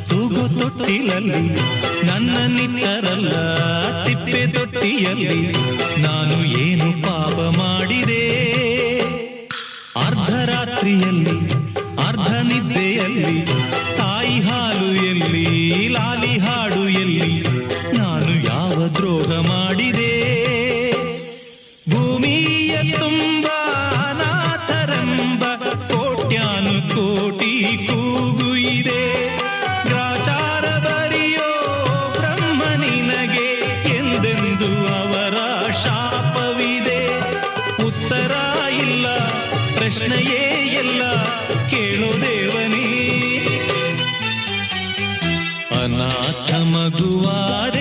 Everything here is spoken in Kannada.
ತೂಗು ತೊಟ್ಟಿಲಲ್ಲಿ ನನ್ನ ನಿಟ್ಟರಲ್ಲ ತಿಪ್ಪೆ ತೊಟ್ಟಿಯಲ್ಲಿ ನಾನು ಏನು ಪಾಪ ಮಾಡಿದೆ. ಅರ್ಧರಾತ್ರಿಯಲ್ಲಿ ಅರ್ಧ ನಿದ್ದೆಯಲ್ಲಿ ತಾಯಿ ಹಾಲು ಎಲ್ಲಿ ಲಾಲಿ ಹಾಡು ಎಲ್ಲಿ ನಾನು ಯಾವ ದ್ರೋಹ ಮಾಡಿದೆ. ಭೂಮಿಯ ತುಂಬ ಅನಾಥರೆಂಬ ಕೋಟ್ಯಾನು ಕೋಟಿ ಕೂಗು ಇದೆ. ಗ್ರಾಚಾರ ಬರೆಯೋ ಬ್ರಹ್ಮ ನಿನಗೆ ಎಂದೆಂದು ಅವರ ಶಾಪವಿದೆ. ಉತ್ತರ ಇಲ್ಲ ಪ್ರಶ್ನೆಯೇ ಎಲ್ಲ ಕೇಳೋ ದೇವನೇ. ಅನಾಥ ಮಗುವಾದೆ